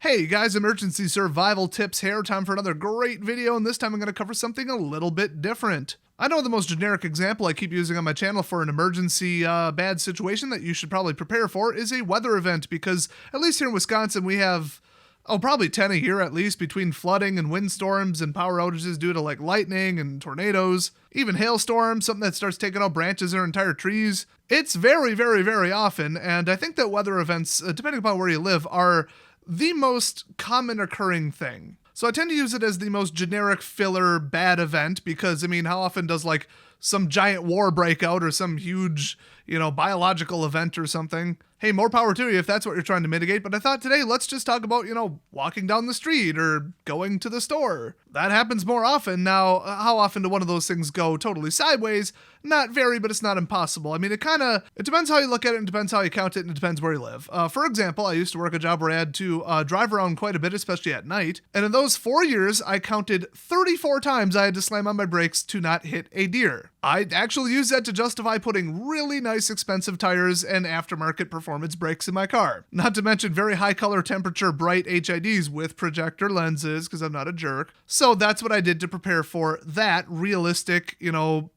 Hey guys, emergency survival tips here. Time for another great video, and this time I'm going to cover something a little bit different. I know the most generic example I keep using on my channel for an emergency bad situation that you should probably prepare for is a weather event, because at least here in Wisconsin we have probably 10 a year at least, between flooding and windstorms and power outages due to like lightning and tornadoes, even hailstorms, something that starts taking out branches or entire trees. It's very, very, very often, and I think that weather events, depending upon where you live, are the most common occurring thing. So I tend to use it as the most generic filler bad event because, how often does like some giant war break out or some huge, biological event or something? Hey, more power to you if that's what you're trying to mitigate. But I thought today, let's just talk about, walking down the street or going to the store. That happens more often. Now, how often do one of those things go totally sideways? Not very, but it's not impossible. It depends how you look at it, and depends how you count it, and it depends where you live. For example, I used to work a job where I had to drive around quite a bit, especially at night. And in those 4 years, I counted 34 times I had to slam on my brakes to not hit a deer. I actually used that to justify putting really nice expensive tires and aftermarket performance brakes in my car. Not to mention very high color temperature bright HIDs with projector lenses, because I'm not a jerk. So that's what I did to prepare for that realistic,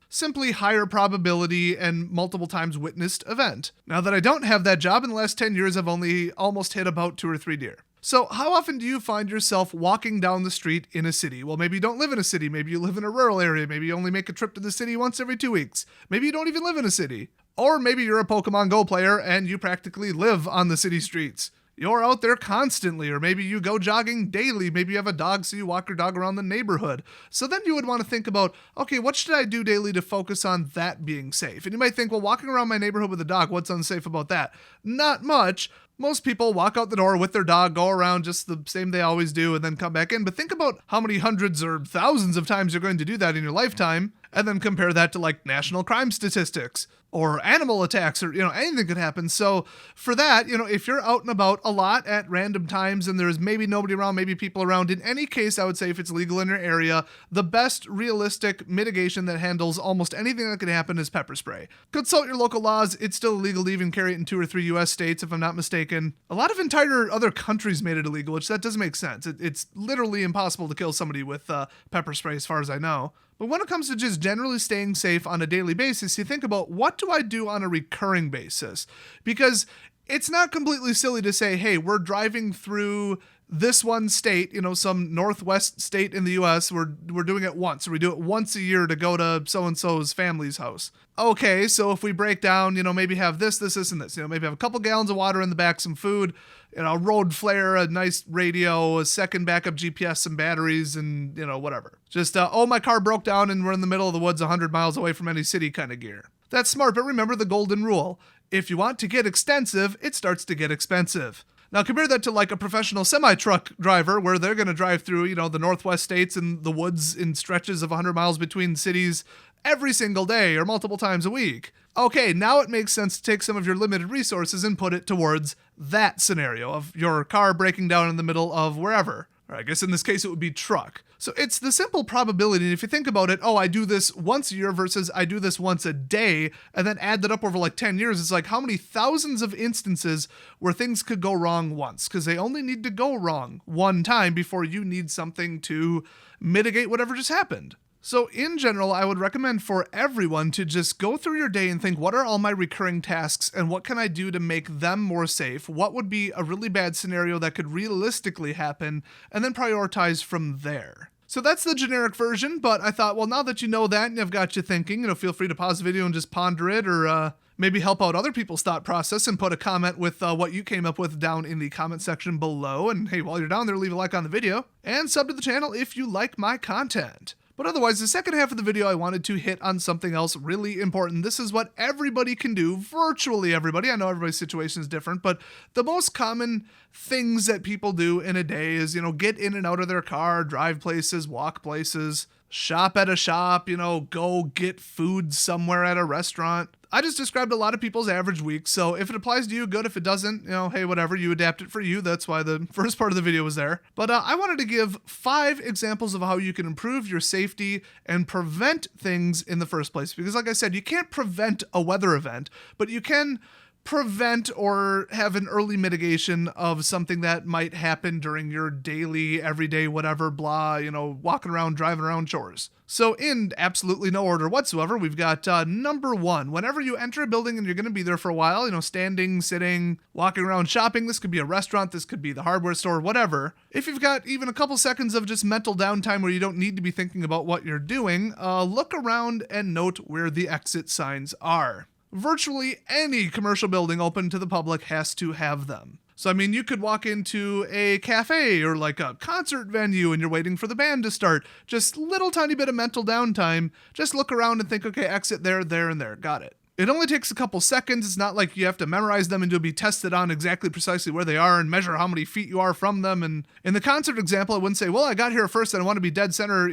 simply higher probability and multiple times witnessed event. Now that I don't have that job, in the last 10 years, I've only almost hit about 2 or 3 deer. So how often do you find yourself walking down the street in a city? Well, maybe you don't live in a city. Maybe you live in a rural area. Maybe you only make a trip to the city once every 2 weeks. Maybe you don't even live in a city. Or maybe you're a Pokemon Go player and you practically live on the city streets. You're out there constantly, or maybe you go jogging daily. Maybe you have a dog, so you walk your dog around the neighborhood. So then you would want to think about, okay, what should I do daily to focus on that being safe? And you might think, well, walking around my neighborhood with a dog, what's unsafe about that? Not much. Most people walk out the door with their dog, go around just the same they always do, and then come back in. But think about how many hundreds or thousands of times you're going to do that in your lifetime, and then compare that to like national crime statistics or animal attacks, or anything could happen. So for that, if you're out and about a lot at random times and there's maybe nobody around, maybe people around, in any case, I would say if it's legal in your area, the best realistic mitigation that handles almost anything that could happen is pepper spray. Consult your local laws. It's still illegal to even carry it in 2 or 3 US states, if I'm not mistaken. A lot of entire other countries made it illegal, which that doesn't make sense. It's literally impossible to kill somebody with pepper spray, as far as I know. But when it comes to just generally staying safe on a daily basis, you think about, what do I do on a recurring basis? Because it's not completely silly to say, hey, we're driving through this one state, some northwest state in the US, we're doing it once, or we do it once a year to go to so-and-so's family's house. Okay, so if we break down, maybe have this, and this, maybe have a couple gallons of water in the back, some food, a road flare, a nice radio, a second backup GPS, some batteries, and, whatever. Just, my car broke down and we're in the middle of the woods 100 miles away from any city kind of gear. That's smart, but remember the golden rule. If you want to get extensive, it starts to get expensive. Now compare that to like a professional semi-truck driver, where they're going to drive through, the northwest states and the woods in stretches of 100 miles between cities every single day or multiple times a week. Okay, now it makes sense to take some of your limited resources and put it towards that scenario of your car breaking down in the middle of wherever. Or I guess in this case it would be truck. So it's the simple probability. And if you think about it, I do this once a year versus I do this once a day, and then add that up over like 10 years, it's like how many thousands of instances where things could go wrong once, because they only need to go wrong one time before you need something to mitigate whatever just happened. So in general, I would recommend for everyone to just go through your day and think, what are all my recurring tasks and what can I do to make them more safe? What would be a really bad scenario that could realistically happen? And then prioritize from there. So that's the generic version, but I thought, well, now that you know that and I've got you thinking, feel free to pause the video and just ponder it, or maybe help out other people's thought process and put a comment with what you came up with down in the comment section below. And hey, while you're down there, leave a like on the video and sub to the channel if you like my content. But otherwise, the second half of the video, I wanted to hit on something else really important. This is what everybody can do, virtually everybody. I know everybody's situation is different, but the most common things that people do in a day is, get in and out of their car, drive places, walk places, shop at a shop, go get food somewhere at a restaurant. I just described a lot of people's average week, so if it applies to you, good. If it doesn't, hey, whatever, you adapt it for you. That's why the first part of the video was there. But I wanted to give 5 examples of how you can improve your safety and prevent things in the first place. Because like I said, you can't prevent a weather event, but you can prevent or have an early mitigation of something that might happen during your daily, everyday, whatever, blah, walking around, driving around chores. So in absolutely no order whatsoever, we've got number one. Whenever you enter a building and you're going to be there for a while, standing, sitting, walking around, shopping, this could be a restaurant, this could be the hardware store, whatever. If you've got even a couple seconds of just mental downtime where you don't need to be thinking about what you're doing, look around and note where the exit signs are. Virtually any commercial building open to the public has to have them. So, you could walk into a cafe or like a concert venue and you're waiting for the band to start. Just little tiny bit of mental downtime. Just look around and think, okay, exit there, there, and there. Got it. It only takes a couple seconds. It's not like you have to memorize them and you'll be tested on exactly precisely where they are and measure how many feet you are from them. And in the concert example, I wouldn't say, well, I got here first and I want to be dead center,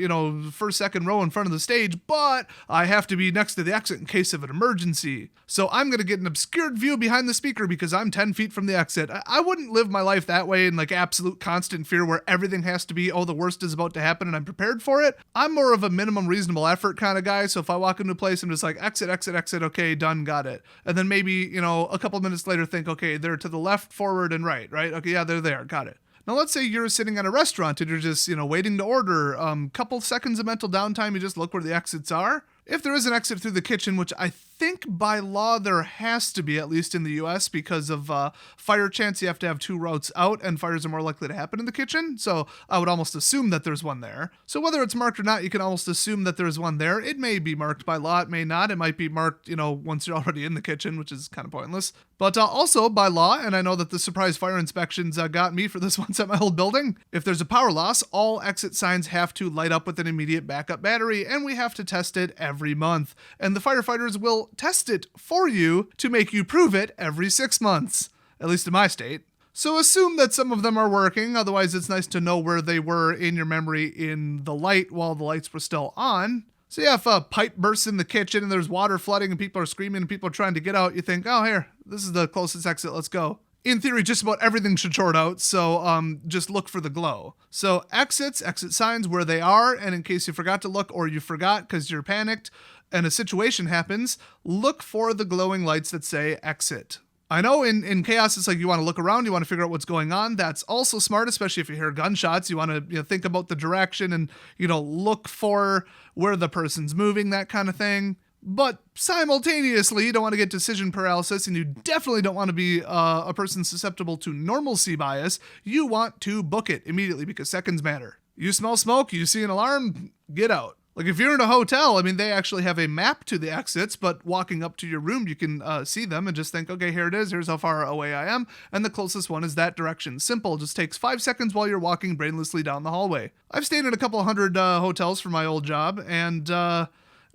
first, second row in front of the stage, but I have to be next to the exit in case of an emergency. So I'm going to get an obscured view behind the speaker because I'm 10 feet from the exit. I wouldn't live my life that way in like absolute constant fear where everything has to be, oh, the worst is about to happen and I'm prepared for it. I'm more of a minimum reasonable effort kind of guy. So if I walk into a place, I'm just like, exit, exit, exit. Okay, done, got it. And then maybe, a couple minutes later think, okay, they're to the left, forward, and right? Okay, yeah, they're there. Got it. Now, let's say you're sitting at a restaurant and you're just, waiting to order. Couple seconds of mental downtime, you just look where the exits are. If there is an exit through the kitchen, which I think by law there has to be, at least in the US, because of fire chance, you have to have two routes out and fires are more likely to happen in the kitchen. So I would almost assume that there's one there. So whether it's marked or not, you can almost assume that there's one there. It may be marked by law, it may not. It might be marked, once you're already in the kitchen, which is kind of pointless. But also by law, and I know that the surprise fire inspections got me for this once at my old building, if there's a power loss, all exit signs have to light up with an immediate backup battery, and we have to test it every month. And the firefighters will test it for you to make you prove it every 6 months, at least in my state. So assume that some of them are working, otherwise it's nice to know where they were in your memory in the light while the lights were still on. So yeah, if a pipe bursts in the kitchen and there's water flooding and people are screaming and people are trying to get out, you think, oh, here, this is the closest exit, let's go. In theory, just about everything should short out, so just look for the glow. So exit signs where they are, and in case you forgot to look or you forgot because you're panicked and a situation happens, look for the glowing lights that say exit. I know in chaos, it's like you want to look around, you want to figure out what's going on. That's also smart, especially if you hear gunshots. You want to think about the direction and look for where the person's moving, that kind of thing. But simultaneously, you don't want to get decision paralysis, and you definitely don't want to be a person susceptible to normalcy bias. You want to book it immediately because seconds matter. You smell smoke, you see an alarm, get out. Like if you're in a hotel, they actually have a map to the exits, but walking up to your room, you can see them and just think, okay, here it is. Here's how far away I am. And the closest one is that direction. Simple. Just takes 5 seconds while you're walking brainlessly down the hallway. I've stayed in a couple hundred hotels for my old job, and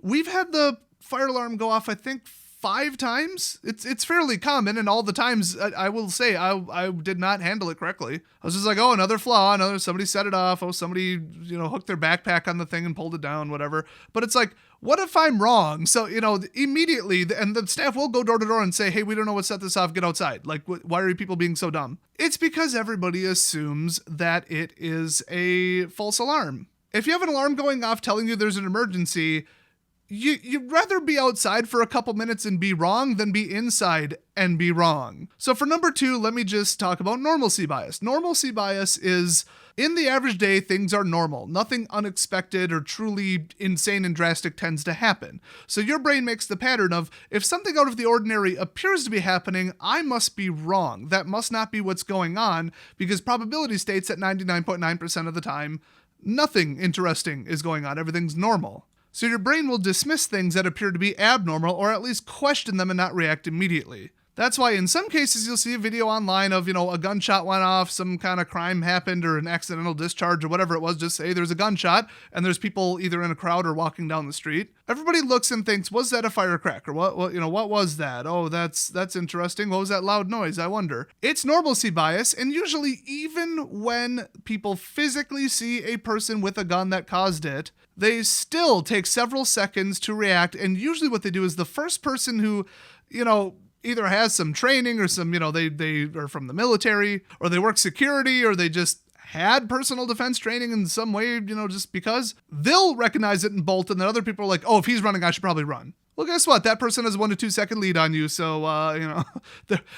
we've had the fire alarm go off, I think, 5 times. It's fairly common, and all the times I will say I did not handle it correctly. I was just like, oh, another flaw, somebody set it off, oh, somebody hooked their backpack on the thing and pulled it down, whatever. But it's like, what if I'm wrong? So immediately, and the staff will go door to door and say, hey, we don't know what set this off, get outside. Like, why are you people being so dumb? It's because everybody assumes that it is a false alarm. If you have an alarm going off telling you there's an emergency, you'd rather be outside for a couple minutes and be wrong than be inside and be wrong. So for number 2, let me just talk about normalcy bias. Normalcy bias is, in the average day, things are normal. Nothing unexpected or truly insane and drastic tends to happen. So your brain makes the pattern of, if something out of the ordinary appears to be happening, I must be wrong. That must not be what's going on, because probability states at 99.9% of the time, nothing interesting is going on. Everything's normal. So your brain will dismiss things that appear to be abnormal, or at least question them and not react immediately. That's why in some cases you'll see a video online of, a gunshot went off, some kind of crime happened, or an accidental discharge, or whatever it was. Just say there's a gunshot and there's people either in a crowd or walking down the street. Everybody looks and thinks, was that a firecracker? What was that? Oh, that's interesting. What was that loud noise? I wonder. It's normalcy bias, and usually even when people physically see a person with a gun that caused it, they still take several seconds to react. And usually what they do is the first person who, either has some training or some, they are from the military, or they work security, or they just had personal defense training in some way, just because, they'll recognize it and bolt, and then other people are like, oh, if he's running, I should probably run. Well, guess what? That person has a 1 to 2 second lead on you. So,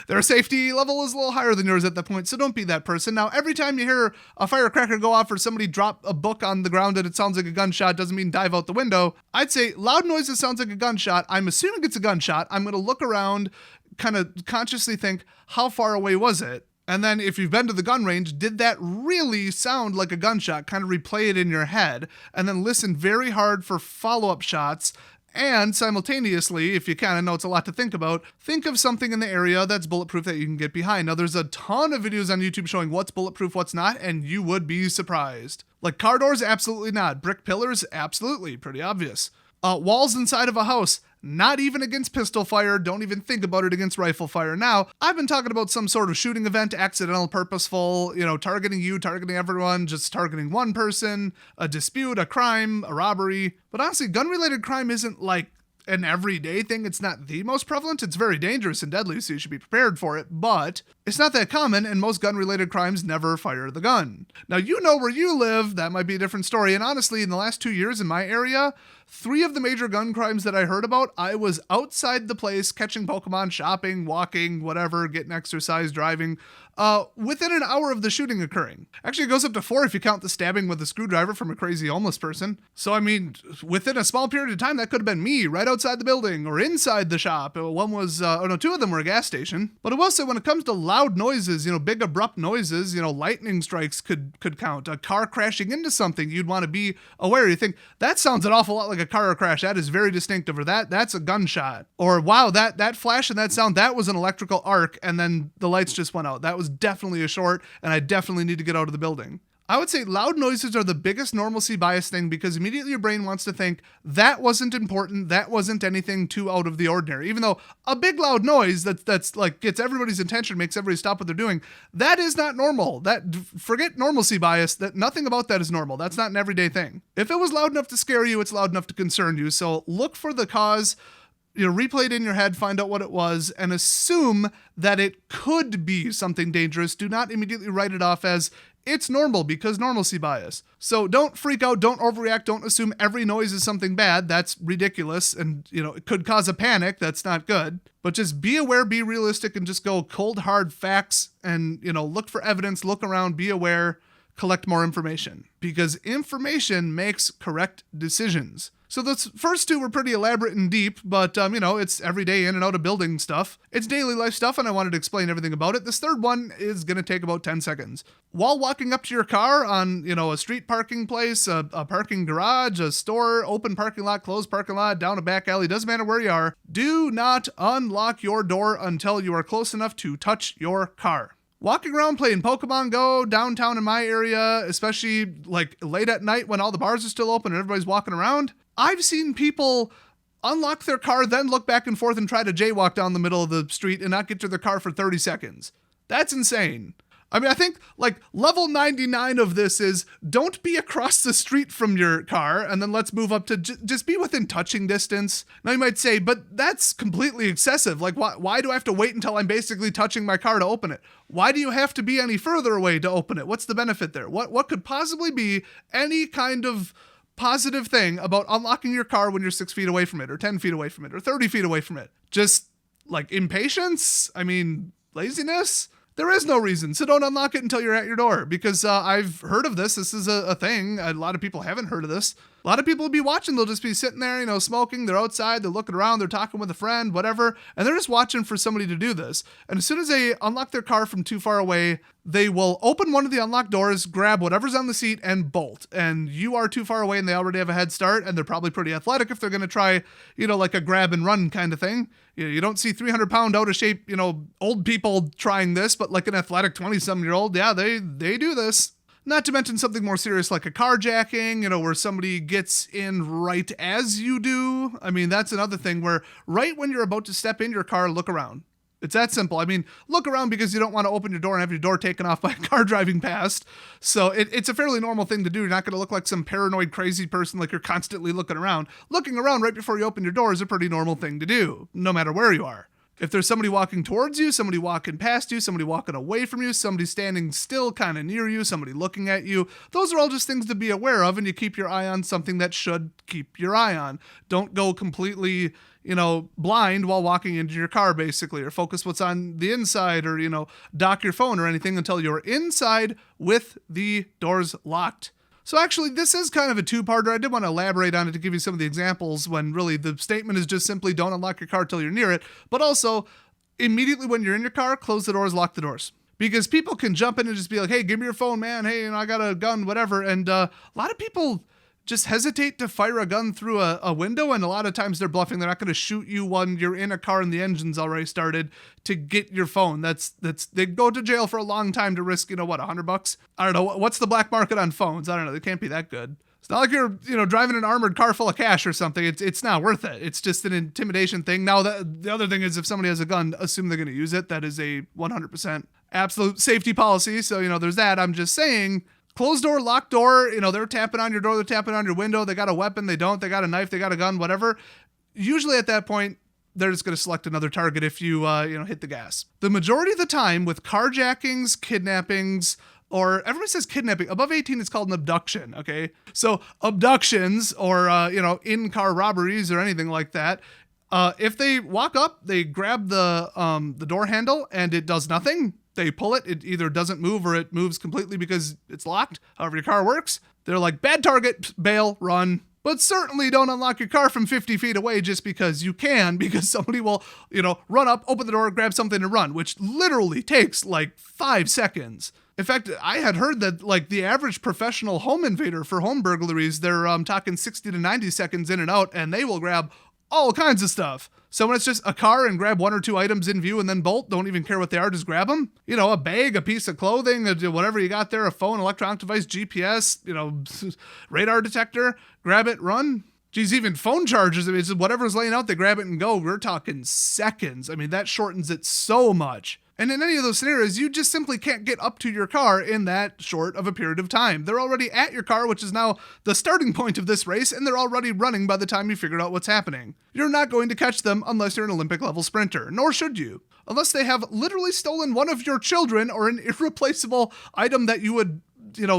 their safety level is a little higher than yours at that point. So don't be that person. Now, every time you hear a firecracker go off or somebody drop a book on the ground and it sounds like a gunshot, doesn't mean dive out the window. I'd say loud noises sounds like a gunshot. I'm assuming it's a gunshot. I'm going to look around, kind of consciously think, how far away was it? And then if you've been to the gun range, did that really sound like a gunshot? Kind of replay it in your head and then listen very hard for follow-up shots. And simultaneously, if you kind of know it's a lot to think about, think of something in the area that's bulletproof that you can get behind. Now, there's a ton of videos on YouTube showing what's bulletproof, what's not, and you would be surprised. Like car doors, absolutely not. Brick pillars, absolutely. Pretty obvious. Walls inside of a house, not even against pistol fire. Don't even think about it against rifle fire. Now, I've been talking about some sort of shooting event, accidental, purposeful, targeting you, targeting everyone, just targeting one person, a dispute, a crime, a robbery. But honestly, gun-related crime isn't like an everyday thing. It's not the most prevalent. It's very dangerous and deadly, so you should be prepared for it. But it's not that common, and most gun-related crimes never fire the gun. Now, you know where you live. That might be a different story. And honestly, in the last 2 years in my area, 3 of the major gun crimes that I heard about, I was outside the place catching Pokemon, shopping, walking, whatever, getting exercise, driving, within an hour of the shooting occurring. Actually, it goes up to 4 if you count the stabbing with a screwdriver from a crazy homeless person. So, I mean, within a small period of time, that could have been me right outside the building or inside the shop. One was, 2 of them were a gas station. But I will say when it comes to loud noises, big abrupt noises, lightning strikes could count. A car crashing into something, you'd want to be aware. You think, that sounds an awful lot like a car crash. That is very distinctive. Or that's a gunshot. Or wow, that flash and that sound, that was an electrical arc and then the lights just went out. That was definitely a short and I definitely need to get out of the building. I would say loud noises are the biggest normalcy bias thing because immediately your brain wants to think that wasn't important, that wasn't anything too out of the ordinary. Even though a big loud noise that's like gets everybody's attention, makes everybody stop what they're doing, that is not normal. Forget normalcy bias, that nothing about that is normal. That's not an everyday thing. If it was loud enough to scare you, it's loud enough to concern you. So look for the cause, replay it in your head, find out what it was, and assume that it could be something dangerous. Do not immediately write it off as it's normal because normalcy bias. So don't freak out, don't overreact, don't assume every noise is something bad. That's ridiculous and, it could cause a panic. That's not good. But just be aware, be realistic, and just go cold, hard facts and, look for evidence, look around, be aware, collect more information because information makes correct decisions. So those first 2 were pretty elaborate and deep, but, it's everyday in and out of building stuff. It's daily life stuff, and I wanted to explain everything about it. This third one is going to take about 10 seconds. While walking up to your car on, a street parking place, a parking garage, a store, open parking lot, closed parking lot, down a back alley, doesn't matter where you are, do not unlock your door until you are close enough to touch your car. Walking around playing Pokemon Go downtown in my area, especially like late at night when all the bars are still open and everybody's walking around, I've seen people unlock their car, then look back and forth and try to jaywalk down the middle of the street and not get to their car for 30 seconds. That's insane. I mean, I think like level 99 of this is don't be across the street from your car, and then let's move up to just be within touching distance. Now you might say, but that's completely excessive. Like why do I have to wait until I'm basically touching my car to open it? Why do you have to be any further away to open it? What's the benefit there? What could possibly be any kind of positive thing about unlocking your car when you're 6 feet away from it or 10 feet away from it or 30 feet away from it? Just like impatience? I mean, laziness? There is no reason, so don't unlock it until you're at your door, because I've heard of this. This is a thing. A lot of people haven't heard of this. A lot of people will be watching. They'll just be sitting there, smoking. They're outside. They're looking around. They're talking with a friend, whatever, and they're just watching for somebody to do this. And as soon as they unlock their car from too far away, they will open one of the unlocked doors, grab whatever's on the seat, and bolt. And you are too far away, and they already have a head start, and they're probably pretty athletic if they're going to try, like a grab and run kind of thing. You don't see 300-pound out of shape, old people trying this, but like an athletic 20-something-year-old, yeah, they do this. Not to mention something more serious like a carjacking, where somebody gets in right as you do. I mean, that's another thing where right when you're about to step in your car, look around. It's that simple. I mean, look around because you don't want to open your door and have your door taken off by a car driving past. So it's a fairly normal thing to do. You're not going to look like some paranoid crazy person like you're constantly looking around. Looking around right before you open your door is a pretty normal thing to do, no matter where you are. If there's somebody walking towards you, somebody walking past you, somebody walking away from you, somebody standing still kind of near you, somebody looking at you, those are all just things to be aware of, and you keep your eye on something that should keep your eye on. Don't go completely, blind while walking into your car, basically, or focus what's on the inside, or, dock your phone or anything until you're inside with the doors locked. So actually, this is kind of a two-parter. I did want to elaborate on it to give you some of the examples when really the statement is just simply don't unlock your car till you're near it. But also, immediately when you're in your car, close the doors, lock the doors. Because people can jump in and just be like, hey, give me your phone, man. Hey, I got a gun, whatever. And a lot of people just hesitate to fire a gun through a window, and a lot of times they're bluffing. They're not going to shoot you when you're in a car and the engine's already started to get your phone. They go to jail for a long time to risk, $100? I don't know. What's the black market on phones? I don't know. They can't be that good. It's not like you're, driving an armored car full of cash or something. It's not worth it. It's just an intimidation thing. Now, the other thing is if somebody has a gun, assume they're going to use it. That is a 100% absolute safety policy. So, there's that. I'm just saying, closed door, locked door, they're tapping on your door, they're tapping on your window, they got a weapon, they don't, they got a knife, they got a gun, whatever. Usually at that point, they're just going to select another target if you, hit the gas. The majority of the time with carjackings, kidnappings, or everybody says kidnapping, above 18 it's called an abduction, okay? So abductions or, in-car robberies or anything like that, if they walk up, they grab the door handle and it does nothing. They pull it, it either doesn't move or it moves completely because it's locked. However your car works. They're like, bad target, bail, run. But certainly don't unlock your car from 50 feet away just because you can, because somebody will, run up, open the door, grab something and run, which literally takes like 5 seconds. In fact, I had heard that like the average professional home invader for home burglaries, they're talking 60 to 90 seconds in and out, and they will grab all kinds of stuff. So when it's just a car and grab 1 or 2 items in view and then bolt, don't even care what they are, just grab them. A bag, a piece of clothing, whatever you got there, a phone, electronic device, GPS, radar detector, grab it, run. Geez, even phone chargers, it's just whatever's laying out, they grab it and go. We're talking seconds. That shortens it so much. And in any of those scenarios, you just simply can't get up to your car in that short of a period of time. They're already at your car, which is now the starting point of this race, and they're already running by the time you figured out what's happening. You're not going to catch them unless you're an Olympic-level sprinter, nor should you. Unless they have literally stolen one of your children or an irreplaceable item that you would,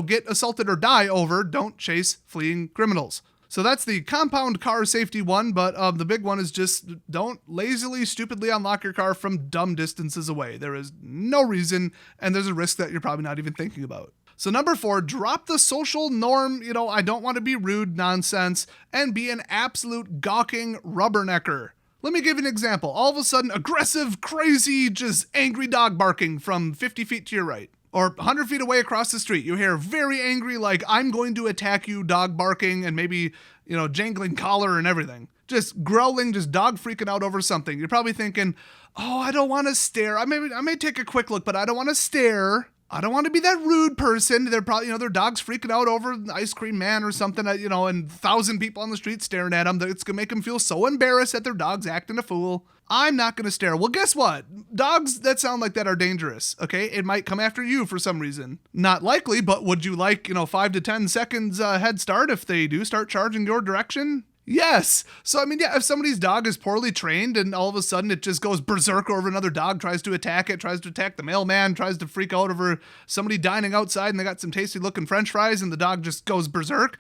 get assaulted or die over, don't chase fleeing criminals. So that's the compound car safety one, but the big one is just don't lazily, stupidly unlock your car from dumb distances away. There is no reason, and there's a risk that you're probably not even thinking about. So number 4, drop the social norm, I don't want to be rude nonsense, and be an absolute gawking rubbernecker. Let me give you an example. All of a sudden, aggressive, crazy, just angry dog barking from 50 feet to your right. Or 100 feet away across the street, you hear very angry, like, I'm going to attack you, dog barking, and maybe, jangling collar and everything. Just growling, just dog freaking out over something. You're probably thinking, oh, I don't want to stare. I may take a quick look, but I don't want to stare. I don't want to be that rude person. They're probably, their dog's freaking out over the ice cream man or something, and 1,000 people on the street staring at them. It's going to make them feel so embarrassed that their dog's acting a fool. I'm not going to stare. Well, guess what? Dogs that sound like that are dangerous, okay? It might come after you for some reason. Not likely, but would you like, 5 to 10 seconds head start if they do start charging your direction? Yes. So, if somebody's dog is poorly trained and all of a sudden it just goes berserk over another dog, tries to attack it, tries to attack the mailman, tries to freak out over somebody dining outside and they got some tasty looking french fries and the dog just goes berserk,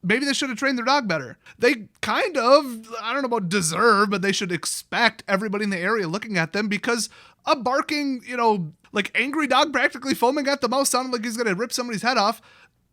maybe they should have trained their dog better. They kind of, I don't know about deserve, but they should expect everybody in the area looking at them because a barking, like angry dog practically foaming at the mouth sounding like he's going to rip somebody's head off.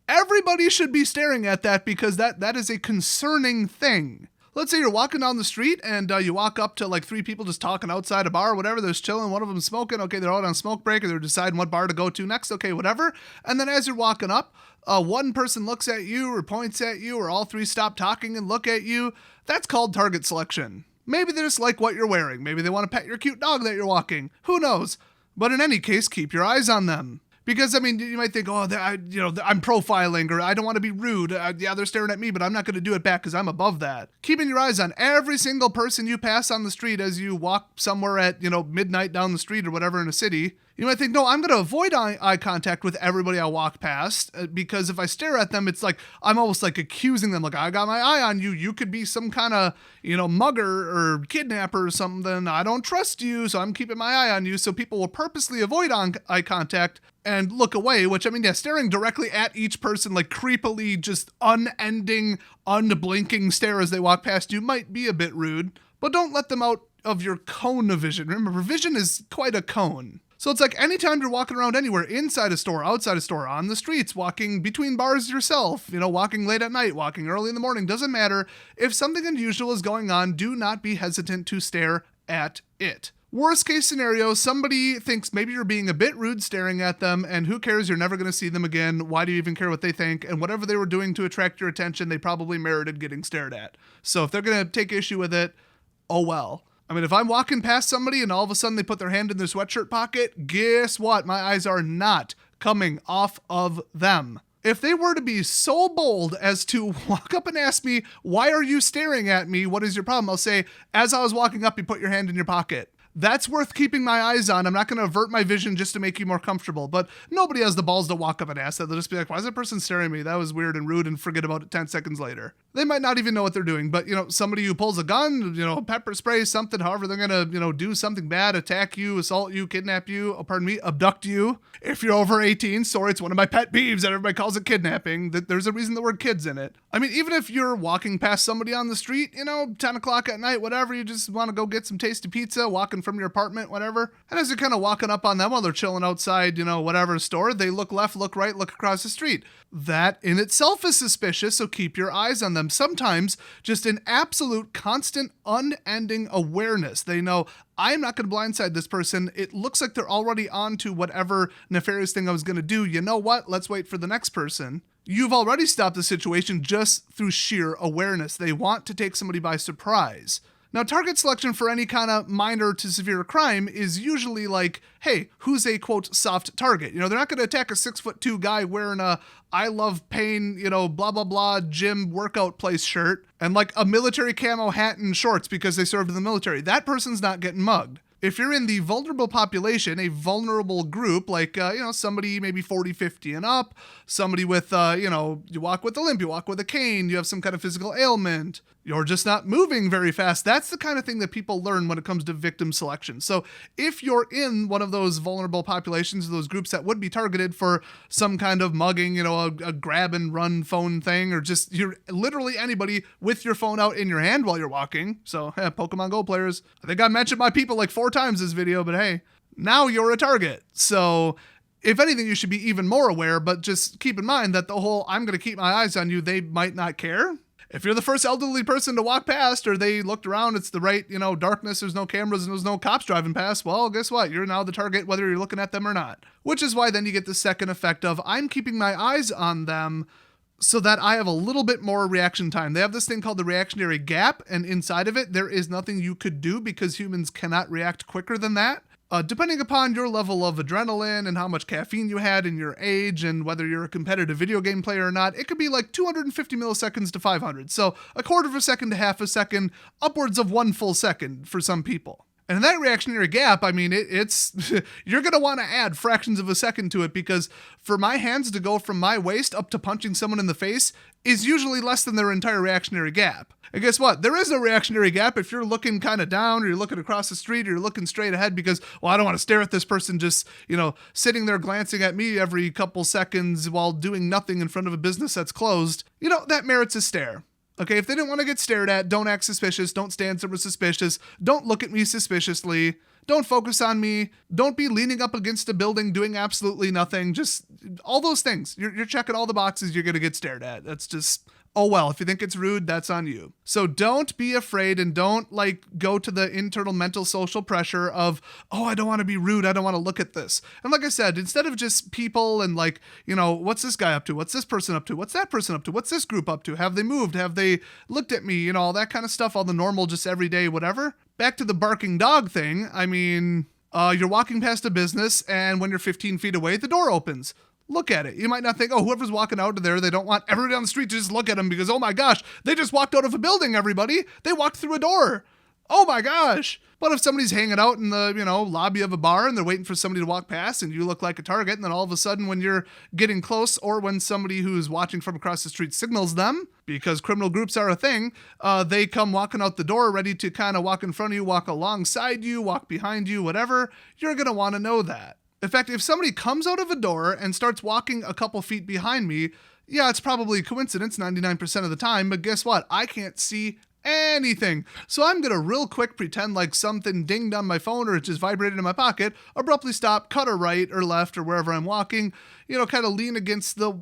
Everybody should be staring at that because that is a concerning thing. Let's say you're walking down the street and you walk up to like 3 people just talking outside a bar or whatever. They're chilling, one of them smoking. Okay, they're out on smoke break or they're deciding what bar to go to next. Okay, whatever. And then as you're walking up, one person looks at you or points at you or all 3 stop talking and look at you. That's called target selection. Maybe they just like what you're wearing. Maybe they want to pet your cute dog that you're walking. Who knows? But in any case, keep your eyes on them. Because, you might think, I'm profiling or I don't want to be rude. Yeah, they're staring at me, but I'm not going to do it back because I'm above that. Keeping your eyes on every single person you pass on the street as you walk somewhere at, midnight down the street or whatever in a city. You might think, no, I'm going to avoid eye contact with everybody I walk past because if I stare at them, it's like I'm almost like accusing them, like I got my eye on you. You could be some kind of, mugger or kidnapper or something. I don't trust you, so I'm keeping my eye on you. So people will purposely avoid eye contact and look away, which, staring directly at each person, like creepily, just unending, unblinking stare as they walk past you might be a bit rude, but don't let them out of your cone of vision. Remember, vision is quite a cone. So it's like anytime you're walking around anywhere, inside a store, outside a store, on the streets, walking between bars yourself, walking late at night, walking early in the morning, doesn't matter. If something unusual is going on, do not be hesitant to stare at it. Worst case scenario, somebody thinks maybe you're being a bit rude staring at them, and who cares, you're never going to see them again. Why do you even care what they think? And whatever they were doing to attract your attention, they probably merited getting stared at. So if they're going to take issue with it, oh well. If I'm walking past somebody and all of a sudden they put their hand in their sweatshirt pocket, guess what? My eyes are not coming off of them. If they were to be so bold as to walk up and ask me, why are you staring at me? What is your problem? I'll say, as I was walking up, you put your hand in your pocket. That's worth keeping my eyes on. I'm not going to avert my vision just to make you more comfortable, but nobody has the balls to walk up and ask that. They'll just be like, why is that person staring at me? That was weird and rude, and forget about it 10 seconds later. They might not even know what they're doing, but somebody who pulls a gun, pepper spray, something, however they're going to, do something bad, attack you, assault you, kidnap you, abduct you. If you're over 18, sorry, it's one of my pet peeves that everybody calls it kidnapping. There's a reason the word kid's in it. Even if you're walking past somebody on the street, 10 o'clock at night, whatever, you just want to go get some tasty pizza, walking from your apartment, whatever. And as you're kind of walking up on them while they're chilling outside, whatever store, they look left, look right, look across the street. That in itself is suspicious, so keep your eyes on them. Sometimes just an absolute constant unending awareness. They know, I'm not going to blindside this person. It looks like they're already on to whatever nefarious thing I was going to do. You know what? Let's wait for the next person. You've already stopped the situation just through sheer awareness. They want to take somebody by surprise. Now, target selection for any kind of minor to severe crime is usually like, hey, who's a, quote, soft target? They're not going to attack a 6'2" guy wearing a I love pain, blah, blah, blah, gym workout place shirt and like a military camo hat and shorts because they served in the military. That person's not getting mugged. If you're in the vulnerable population, a vulnerable group, like, somebody maybe 40, 50 and up, somebody with, you walk with a limp, you walk with a cane, you have some kind of physical ailment, you're just not moving very fast. That's the kind of thing that people learn when it comes to victim selection. So if you're in one of those vulnerable populations, those groups that would be targeted for some kind of mugging, a grab and run phone thing, or just you're literally anybody with your phone out in your hand while you're walking. So Pokemon Go players, I think I mentioned my people like 4 times this video, but hey, now you're a target. So if anything, you should be even more aware, but just keep in mind that the whole I'm going to keep my eyes on you, they might not care. If you're the first elderly person to walk past or they looked around, it's the right, darkness, there's no cameras and there's no cops driving past, well, guess what? You're now the target whether you're looking at them or not. Which is why then you get the second effect of I'm keeping my eyes on them so that I have a little bit more reaction time. They have this thing called the reactionary gap, and inside of it, there is nothing you could do because humans cannot react quicker than that. Depending upon your level of adrenaline and how much caffeine you had and your age and whether you're a competitive video game player or not, it could be like 250 milliseconds to 500. So a quarter of a second to half a second, upwards of 1 full second for some people. And in that reactionary gap, it's you're going to want to add fractions of a second to it because for my hands to go from my waist up to punching someone in the face is usually less than their entire reactionary gap. And guess what? There is no reactionary gap if you're looking kind of down or you're looking across the street or you're looking straight ahead because, well, I don't want to stare at this person just, sitting there glancing at me every couple seconds while doing nothing in front of a business that's closed. That merits a stare. Okay, if they didn't want to get stared at, don't act suspicious, don't stand somewhere suspicious, don't look at me suspiciously, don't focus on me, don't be leaning up against a building doing absolutely nothing, just all those things. You're checking all the boxes, you're going to get stared at. That's just, oh well, if you think it's rude, that's on you. So don't be afraid and don't go to the internal mental social pressure of, oh, I don't want to be rude, I don't want to look at this. And like I said, instead of just people and what's this guy up to? What's this person up to? What's that person up to? What's this group up to? Have they moved? Have they looked at me? All that kind of stuff, all the normal, just everyday, whatever. Back to the barking dog thing. You're walking past a business and when you're 15 feet away, the door opens. Look at it. You might not think, oh, whoever's walking out of there, they don't want everybody on the street to just look at them because, oh my gosh, they just walked out of a building, everybody. They walked through a door. oh my gosh. But if somebody's hanging out in the, lobby of a bar and they're waiting for somebody to walk past and you look like a target, and then all of a sudden when you're getting close or when somebody who's watching from across the street signals them, because criminal groups are a thing, they come walking out the door ready to kind of walk in front of you, walk alongside you, walk behind you, whatever, you're going to want to know that. In fact, if somebody comes out of a door and starts walking a couple feet behind me, yeah, it's probably a coincidence 99% of the time, but guess what? I can't see anything. So I'm going to real quick pretend like something dinged on my phone or it just vibrated in my pocket, abruptly stop, cut a right or left or wherever I'm walking, kind of lean against the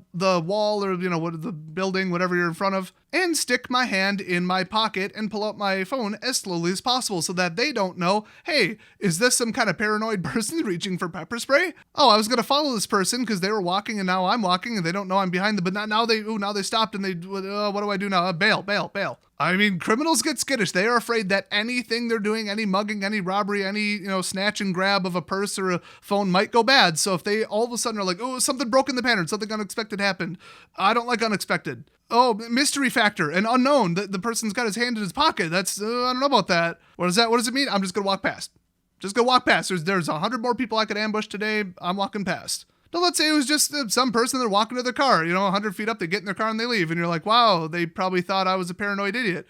wall or, the building, whatever you're in front of, and stick my hand in my pocket and pull out my phone as slowly as possible so that they don't know, hey, is this some kind of paranoid person reaching for pepper spray? Oh, I was going to follow this person because they were walking and now I'm walking and they don't know I'm behind them, but now they stopped and what do I do now? Bail. I mean, criminals get skittish. They are afraid that anything they're doing, any mugging, any robbery, any, snatch and grab of a purse or a phone might go bad. So if they all of a sudden are like, oh, something broke in the pattern, something unexpected happened. I don't like unexpected. Oh, mystery factor, an unknown. The person's got his hand in his pocket. That's, I don't know about that. What does it mean? I'm just going to walk past. There's 100 more people I could ambush today. I'm walking past. Now, let's say it was just some person that walking to their car, 100 feet up, they get in their car and they leave. And you're like, wow, they probably thought I was a paranoid idiot.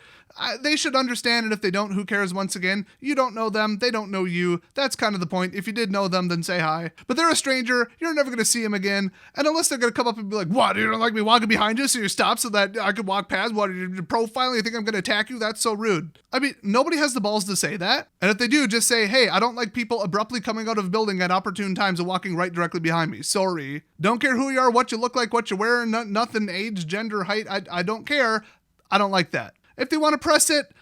They should understand it. If they don't, who cares? Once again, you don't know them. They don't know you. That's kind of the point. If you did know them, then say hi. But they're a stranger. You're never going to see them again. And unless they're going to come up and be like, what, you don't like me walking behind you? So you stop so that I could walk past? What, you're profiling? You think I'm going to attack you? That's so rude. I mean, nobody has the balls to say that. And if they do, just say, hey, I don't like people abruptly coming out of a building at opportune times and walking right directly behind me. Sorry. Don't care who you are, what you look like, what you're wearing, nothing, age, gender, height. I don't care. I don't like that. If they want to press it,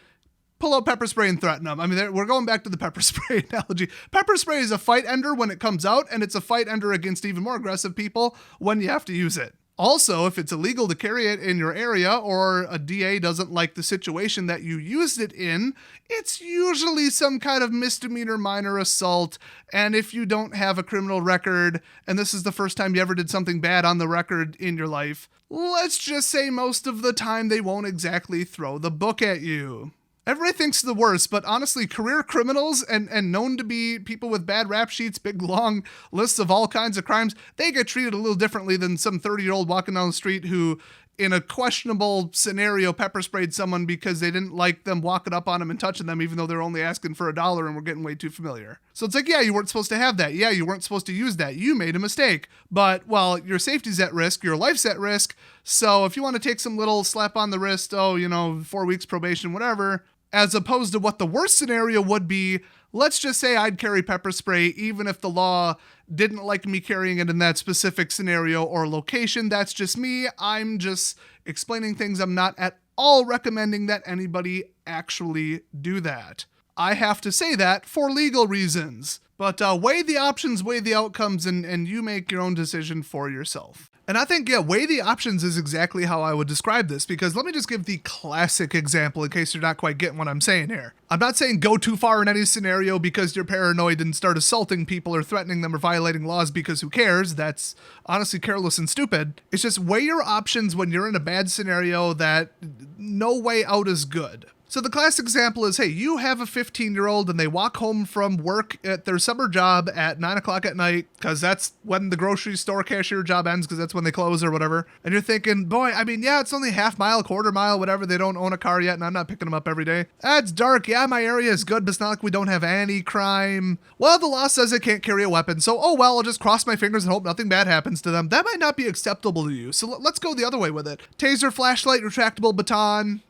pull out pepper spray and threaten them. I mean, we're going back to the pepper spray analogy. Pepper spray is a fight ender when it comes out, and it's a fight ender against even more aggressive people when you have to use it. Also, if it's illegal to carry it in your area or a DA doesn't like the situation that you used it in, it's usually some kind of misdemeanor minor assault. And if you don't have a criminal record, and this is the first time you ever did something bad on the record in your life, let's just say most of the time they won't exactly throw the book at you. Everybody thinks the worst, but honestly, career criminals and known to be people with bad rap sheets, big long lists of all kinds of crimes, they get treated a little differently than some 30-year-old walking down the street who, in a questionable scenario, pepper sprayed someone because they didn't like them walking up on them and touching them, even though they're only asking for $1 and we're getting way too familiar. So it's like, yeah, you weren't supposed to have that. Yeah, you weren't supposed to use that. You made a mistake. But, well, your safety's at risk, your life's at risk. So if you want to take some little slap on the wrist, 4 weeks probation, whatever, as opposed to what the worst scenario would be, let's just say I'd carry pepper spray even if the law didn't like me carrying it in that specific scenario or location. That's just me. I'm just explaining things. I'm not at all recommending that anybody actually do that. I have to say that for legal reasons. But weigh the options, weigh the outcomes, and you make your own decision for yourself. And I think, weigh the options is exactly how I would describe this, because let me just give the classic example in case you're not quite getting what I'm saying here. I'm not saying go too far in any scenario because you're paranoid and start assaulting people or threatening them or violating laws because who cares? That's honestly careless and stupid. It's just weigh your options when you're in a bad scenario that no way out is good. So the classic example is, hey, you have a 15-year-old and they walk home from work at their summer job at 9 o'clock at night because that's when the grocery store cashier job ends because that's when they close or whatever. And you're thinking, boy, I mean, yeah, it's only half mile, quarter mile, whatever. They don't own a car yet and I'm not picking them up every day. It's dark. Yeah, my area is good, but it's not like we don't have any crime. Well, the law says I can't carry a weapon. So, I'll just cross my fingers and hope nothing bad happens to them. That might not be acceptable to you. So let's go the other way with it. Taser, flashlight, retractable baton,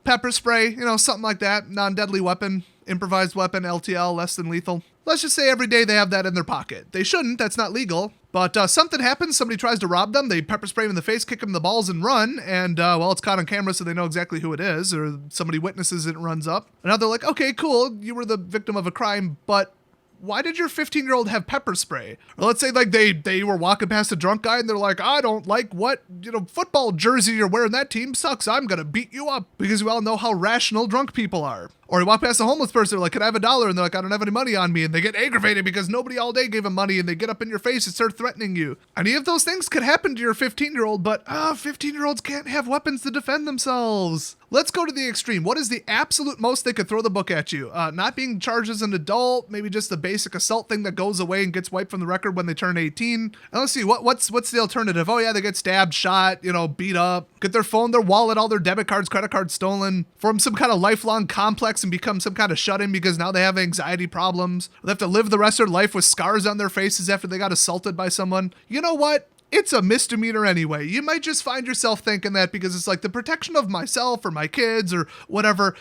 pepper spray, something like that, non-deadly weapon, improvised weapon, LTL, less than lethal. Let's just say every day they have that in their pocket. They shouldn't, that's not legal, but something happens, somebody tries to rob them, they pepper spray them in the face, kick them in the balls and run, and it's caught on camera so they know exactly who it is, or somebody witnesses it and runs up. And now they're like, okay, cool, you were the victim of a crime, but why did your 15-year-old have pepper spray? Or let's say like they were walking past a drunk guy and they're like, I don't like what, football jersey you're wearing. That team sucks. I'm going to beat you up, because we all know how rational drunk people are. Or you walk past a homeless person, they're like, can I have $1? And they're like, I don't have any money on me. And they get aggravated because nobody all day gave them money, and they get up in your face and start threatening you. Any of those things could happen to your 15-year-old, but 15-year-olds can't have weapons to defend themselves. Let's go to the extreme. What is the absolute most they could throw the book at you? Not being charged as an adult, maybe just the basic assault thing that goes away and gets wiped from the record when they turn 18. And let's see, what's the alternative? Oh yeah, they get stabbed, shot, beat up, get their phone, their wallet, all their debit cards, credit cards stolen, form some kind of lifelong complex and become some kind of shut-in because now they have anxiety problems. They have to live the rest of their life with scars on their faces after they got assaulted by someone. You know what? It's a misdemeanor anyway. You might just find yourself thinking that because it's like the protection of myself or my kids or whatever.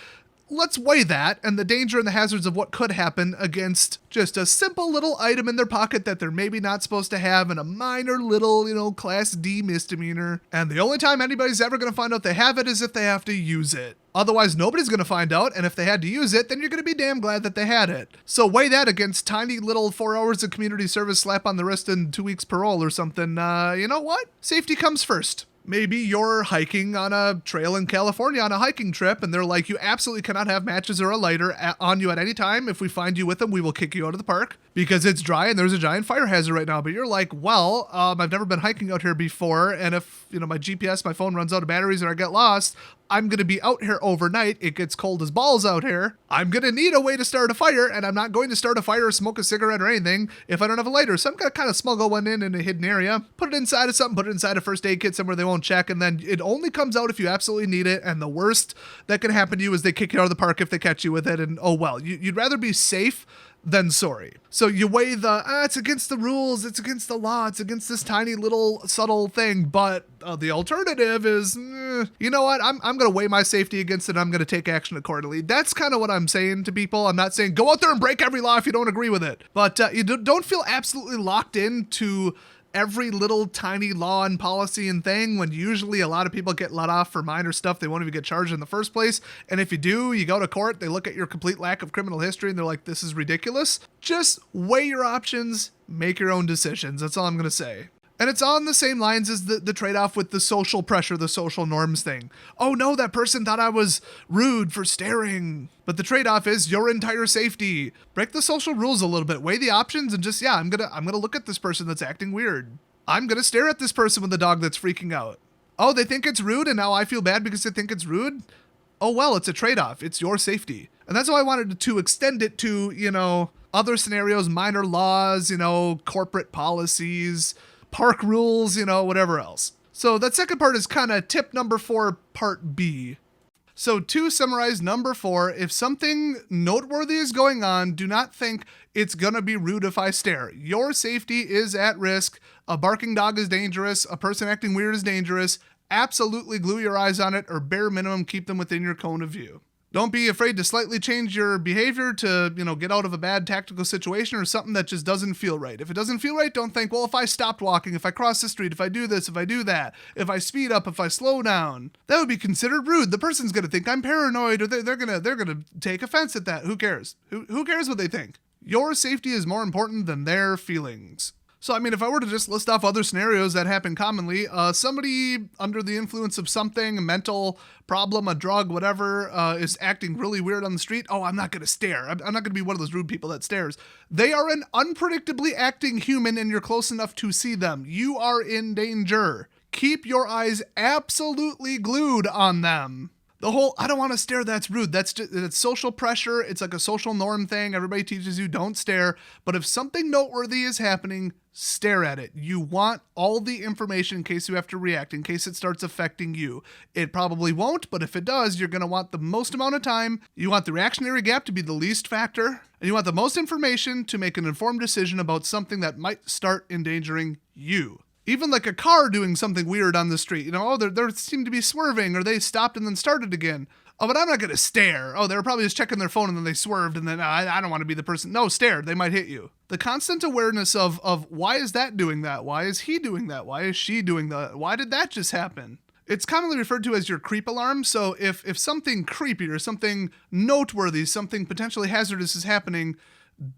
Let's weigh that and the danger and the hazards of what could happen against just a simple little item in their pocket that they're maybe not supposed to have and a minor little, class D misdemeanor. And the only time anybody's ever going to find out they have it is if they have to use it. Otherwise, nobody's going to find out, and if they had to use it, then you're going to be damn glad that they had it. So weigh that against tiny little 4 hours of community service, slap on the wrist, and 2 weeks parole or something. You know what? Safety comes first. Maybe you're hiking on a trail in California on a hiking trip, and they're like, you absolutely cannot have matches or a lighter on you at any time. If we find you with them, we will kick you out of the park because it's dry and there's a giant fire hazard right now. But you're like, well, I've never been hiking out here before, and if my GPS, my phone runs out of batteries or I get lost, I'm going to be out here overnight. It gets cold as balls out here. I'm going to need a way to start a fire, and I'm not going to start a fire or smoke a cigarette or anything if I don't have a lighter. So I'm going to kind of smuggle one in a hidden area, put it inside of something, put it inside a first aid kit somewhere they won't check, and then it only comes out if you absolutely need it, and the worst that can happen to you is they kick you out of the park if they catch you with it, and oh well. You'd rather be safe than sorry. So you weigh it's against the rules, it's against the law, it's against this tiny little subtle thing, but the alternative is, you know what, I'm going to weigh my safety against it, and I'm going to take action accordingly. That's kind of what I'm saying to people. I'm not saying go out there and break every law if you don't agree with it, but you don't feel absolutely locked into every little tiny law and policy and thing when usually a lot of people get let off for minor stuff. They won't even get charged in the first place. And if you do, you go to court, they look at your complete lack of criminal history and they're like, this is ridiculous. Just weigh your options, make your own decisions. That's all I'm going to say. And it's on the same lines as the trade-off with the social pressure, the social norms thing. Oh no, that person thought I was rude for staring. But the trade-off is your entire safety. Break the social rules a little bit. Weigh the options and just, I'm gonna look at this person that's acting weird. I'm gonna stare at this person with the dog that's freaking out. Oh, they think it's rude and now I feel bad because they think it's rude? Oh well, it's a trade-off. It's your safety. And that's why I wanted to extend it to, other scenarios, minor laws, corporate policies, park rules, whatever else. So that second part is kind of tip number 4, part B. So to summarize number 4, if something noteworthy is going on, do not think it's gonna be rude if I stare. Your safety is at risk. A barking dog is dangerous. A person acting weird is dangerous. Absolutely glue your eyes on it, or bare minimum keep them within your cone of view. Don't be afraid to slightly change your behavior to, get out of a bad tactical situation or something that just doesn't feel right. If it doesn't feel right, don't think, well, if I stopped walking, if I cross the street, if I do this, if I do that, if I speed up, if I slow down, that would be considered rude. The person's going to think I'm paranoid, or they're going to take offense at that. Who cares? Who cares what they think? Your safety is more important than their feelings. So, if I were to just list off other scenarios that happen commonly, somebody under the influence of something, a mental problem, a drug, whatever, is acting really weird on the street. Oh, I'm not going to stare. I'm not going to be one of those rude people that stares. They are an unpredictably acting human and you're close enough to see them. You are in danger. Keep your eyes absolutely glued on them. The whole, I don't want to stare, that's rude. That's social pressure. It's like a social norm thing. Everybody teaches you don't stare. But if something noteworthy is happening, stare at it. You want all the information in case you have to react, in case it starts affecting you. It probably won't, but if it does, you're going to want the most amount of time. You want the reactionary gap to be the least factor. And you want the most information to make an informed decision about something that might start endangering you. Even like a car doing something weird on the street, they seem to be swerving, or they stopped and then started again. Oh, but I'm not going to stare. Oh, they were probably just checking their phone and then they swerved and then I don't want to be the person. No, stare. They might hit you. The constant awareness of why is that doing that? Why is he doing that? Why is she doing that? Why did that just happen? It's commonly referred to as your creep alarm. So if something creepy or something noteworthy, something potentially hazardous is happening,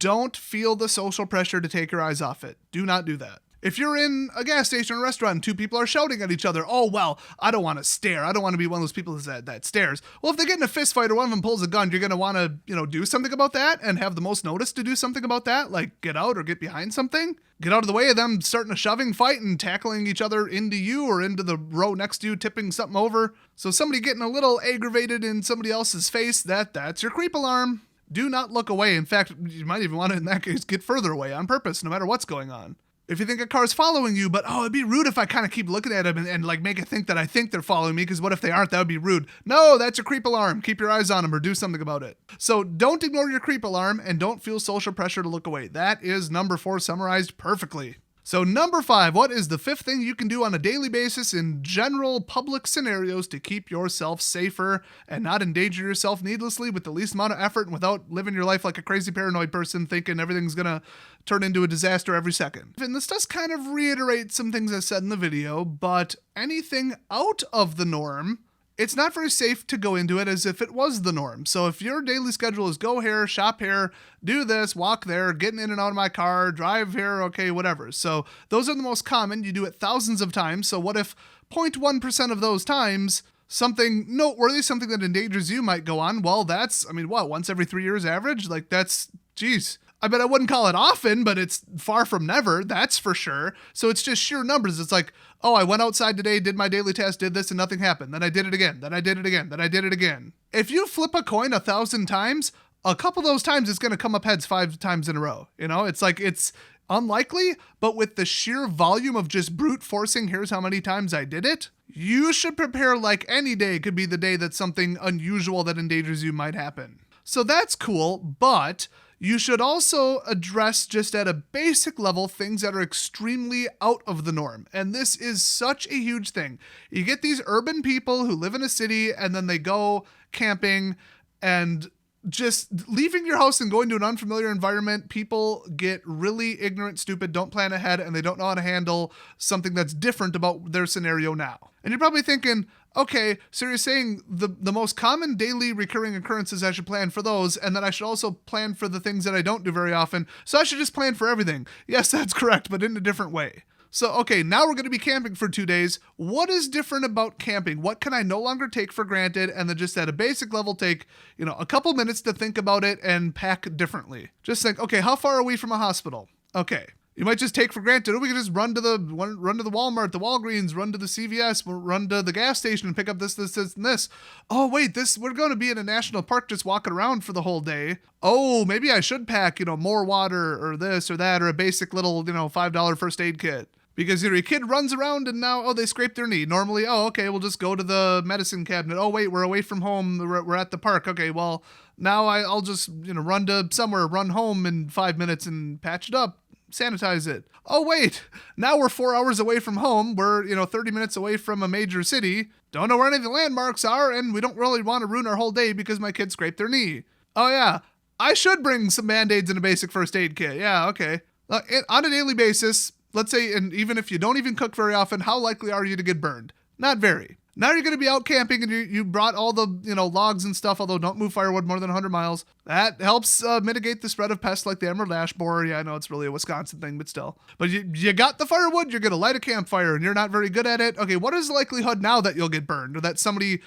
don't feel the social pressure to take your eyes off it. Do not do that. If you're in a gas station or restaurant and two people are shouting at each other, oh, well, I don't want to stare. I don't want to be one of those people that stares. Well, if they get in a fist fight or one of them pulls a gun, you're going to want to, do something about that and have the most notice to do something about that, like get out or get behind something. Get out of the way of them starting a shoving fight and tackling each other into you or into the row next to you, tipping something over. So somebody getting a little aggravated in somebody else's face, that's your creep alarm. Do not look away. In fact, you might even want to, in that case, get further away on purpose, no matter what's going on. If you think a car's following you, but, it'd be rude if I kind of keep looking at them and like make it think that I think they're following me, because what if they aren't? That would be rude. No, that's your creep alarm. Keep your eyes on them or do something about it. So don't ignore your creep alarm and don't feel social pressure to look away. That is number 4 summarized perfectly. So number 5, what is the 5th thing you can do on a daily basis in general public scenarios to keep yourself safer and not endanger yourself needlessly with the least amount of effort and without living your life like a crazy paranoid person thinking everything's going to turn into a disaster every second? And this does kind of reiterate some things I said in the video, but anything out of the norm, it's not very safe to go into it as if it was the norm. So if your daily schedule is go here, shop here, do this, walk there, getting in and out of my car, drive here, okay, whatever. So those are the most common. You do it thousands of times. So what if 0.1% of those times something noteworthy, something that endangers you might go on? Well, that's, once every 3 years average? Like that's, geez. I bet I wouldn't call it often, but it's far from never, that's for sure. So it's just sheer numbers. It's like, oh, I went outside today, did my daily task, did this, and nothing happened. Then I did it again. Then I did it again. Then I did it again. If you flip a coin 1,000 times, a couple of those times it's going to come up heads 5 times in a row. It's like it's unlikely, but with the sheer volume of just brute forcing, here's how many times I did it, you should prepare like any day could be the day that something unusual that endangers you might happen. So that's cool, but you should also address just at a basic level things that are extremely out of the norm. And this is such a huge thing. You get these urban people who live in a city and then they go camping and just leaving your house and going to an unfamiliar environment. People get really ignorant, stupid, don't plan ahead, and they don't know how to handle something that's different about their scenario now. And you're probably thinking, okay, so you're saying the most common daily recurring occurrences, I should plan for those, and then I should also plan for the things that I don't do very often, so I should just plan for everything. Yes, that's correct, but in a different way. So, okay, now we're going to be camping for 2 days. What is different about camping? What can I no longer take for granted and then just at a basic level take, a couple minutes to think about it and pack differently? Just think, okay, how far are we from a hospital? Okay. You might just take for granted, we can just run to the Walmart, the Walgreens, run to the CVS, run to the gas station and pick up this, and this. Oh, wait, we're going to be in a national park just walking around for the whole day. Oh, maybe I should pack, more water or this or that or a basic little, $5 first aid kit. Because your kid runs around and now, they scraped their knee. Normally, okay, we'll just go to the medicine cabinet. Oh, wait, we're away from home. We're at the park. Okay, well, now I'll just, run to somewhere, run home in 5 minutes and patch it up. Sanitize it. Oh, wait, now we're 4 hours away from home. We're, 30 minutes away from a major city. Don't know where any of the landmarks are, and we don't really want to ruin our whole day because my kid scraped their knee. Oh, yeah, I should bring some Band-Aids and a basic first aid kit. Yeah, okay. On a daily basis, let's say, and even if you don't even cook very often, how likely are you to get burned? Not very. Now you're going to be out camping and you brought all the, logs and stuff, although don't move firewood more than 100 miles. That helps mitigate the spread of pests like the emerald ash borer. Yeah, I know it's really a Wisconsin thing, but still. But you got the firewood, you're going to light a campfire and you're not very good at it. Okay, what is the likelihood now that you'll get burned or that somebody,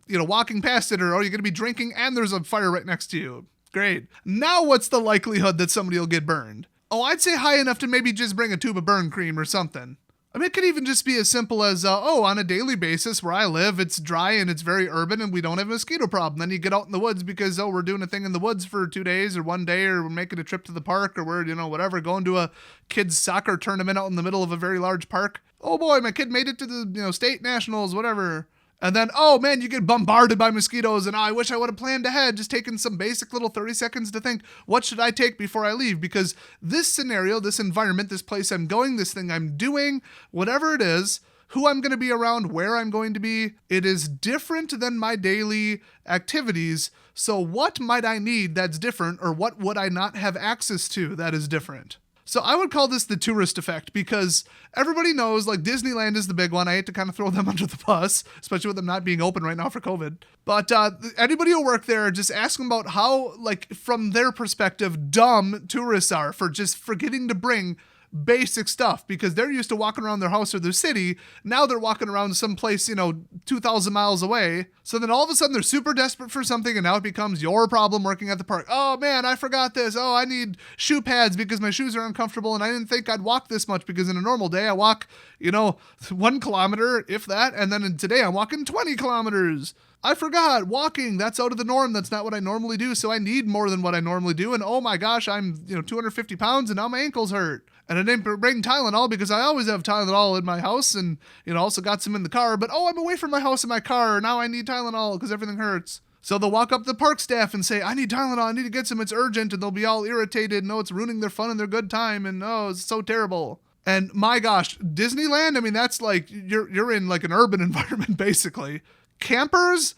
walking past it or you're going to be drinking and there's a fire right next to you? Great. Now what's the likelihood that somebody will get burned? Oh, I'd say high enough to maybe just bring a tube of burn cream or something. It could even just be as simple as, on a daily basis where I live, it's dry and it's very urban and we don't have a mosquito problem. Then you get out in the woods because, we're doing a thing in the woods for 2 days or 1 day or we're making a trip to the park or we're, whatever, going to a kid's soccer tournament out in the middle of a very large park. Oh boy, my kid made it to the, state nationals, whatever. And then, oh man, you get bombarded by mosquitoes and I wish I would have planned ahead, just taken some basic little 30 seconds to think, what should I take before I leave? Because this scenario, this environment, this place I'm going, this thing I'm doing, whatever it is, who I'm going to be around, where I'm going to be, it is different than my daily activities. So what might I need that's different or what would I not have access to that is different? So I would call this the tourist effect because everybody knows like Disneyland is the big one. I hate to kind of throw them under the bus, especially with them not being open right now for COVID. But anybody who work there, just ask them about how, like, from their perspective, dumb tourists are for just forgetting to bring basic stuff because they're used to walking around their house or their city. Now they're walking around someplace, 2,000 miles away. So then all of a sudden they're super desperate for something and now it becomes your problem working at the park. Oh man, I forgot this. Oh, I need shoe pads because my shoes are uncomfortable and I didn't think I'd walk this much because in a normal day I walk, 1 kilometer, if that. And then today I'm walking 20 kilometers. I forgot walking. That's out of the norm. That's not what I normally do. So I need more than what I normally do. And oh my gosh, I'm 250 pounds and now my ankles hurt. And I didn't bring Tylenol because I always have Tylenol in my house and also got some in the car. But I'm away from my house in my car. Now I need Tylenol because everything hurts. So they'll walk up to the park staff and say, I need Tylenol. I need to get some. It's urgent. And they'll be all irritated. No, it's ruining their fun and their good time. And it's so terrible. And my gosh, Disneyland, I mean, that's like you're in like an urban environment, basically. Campers,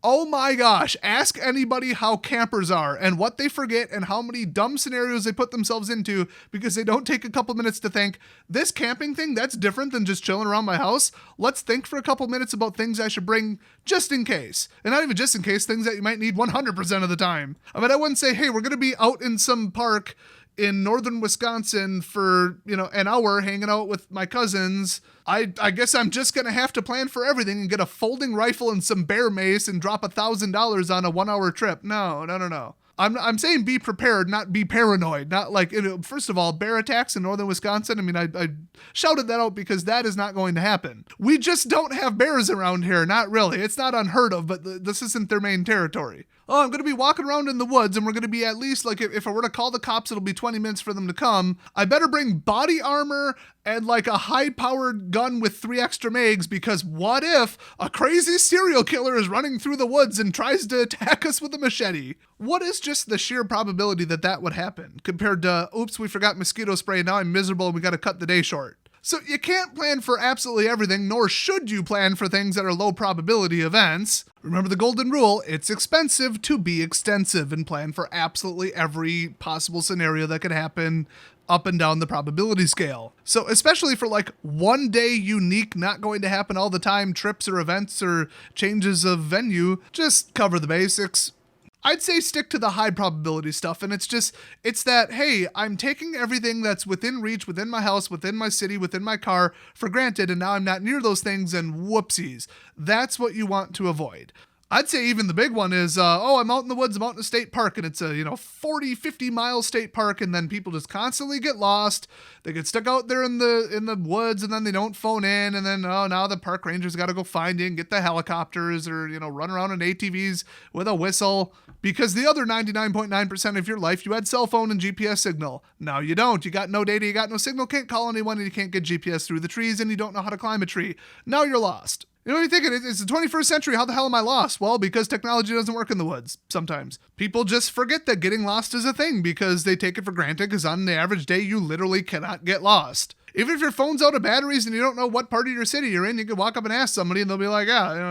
oh my gosh, ask anybody how campers are and what they forget and how many dumb scenarios they put themselves into because they don't take a couple minutes to think, this camping thing, that's different than just chilling around my house. Let's think for a couple minutes about things I should bring just in case. And not even just in case, things that you might need 100% of the time. I mean, I wouldn't say, hey, we're going to be out in some park in northern Wisconsin for, an hour hanging out with my cousins. I guess I'm just going to have to plan for everything and get a folding rifle and some bear mace and drop $1,000 on a 1 hour trip. No. I'm saying be prepared, not be paranoid. Not like, first of all, bear attacks in northern Wisconsin. I mean, I shouted that out because that is not going to happen. We just don't have bears around here. Not really. It's not unheard of, but this isn't their main territory. Oh, I'm going to be walking around in the woods and we're going to be at least like, if I were to call the cops, it'll be 20 minutes for them to come. I better bring body armor and like a high-powered gun with 3 extra mags because what if a crazy serial killer is running through the woods and tries to attack us with a machete? What is just the sheer probability that would happen compared to, oops, we forgot mosquito spray, now I'm miserable and we got to cut the day short. So you can't plan for absolutely everything, nor should you plan for things that are low probability events. Remember the golden rule, it's expensive to be extensive and plan for absolutely every possible scenario that could happen up and down the probability scale. So especially for like one day unique, not going to happen all the time, trips or events or changes of venue, just cover the basics. I'd say stick to the high probability stuff. And it's that, hey, I'm taking everything that's within reach, within my house, within my city, within my car for granted. And now I'm not near those things and whoopsies. That's what you want to avoid. I'd say even the big one is, I'm out in the woods, I'm out in a state park, and it's a 40, 50 mile state park, and then people just constantly get lost. They get stuck out there in the woods, and then they don't phone in, and then now the park rangers got to go find you and get the helicopters or run around in ATVs with a whistle. Because the other 99.9% of your life, you had cell phone and GPS signal. Now you don't. You got no data, you got no signal, can't call anyone, and you can't get GPS through the trees, and you don't know how to climb a tree. Now you're lost. You know what you're thinking? It's the 21st century. How the hell am I lost? Well, because technology doesn't work in the woods sometimes. People just forget that getting lost is a thing because they take it for granted because on the average day, you literally cannot get lost. Even if your phone's out of batteries and you don't know what part of your city you're in, you can walk up and ask somebody and they'll be like,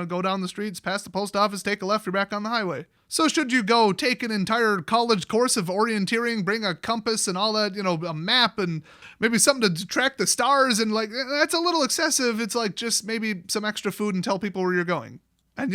go down the streets, past the post office, take a left, you're back on the highway. So should you go take an entire college course of orienteering, bring a compass and all that, a map and maybe something to track the stars and that's a little excessive. It's like just maybe some extra food and tell people where you're going. And,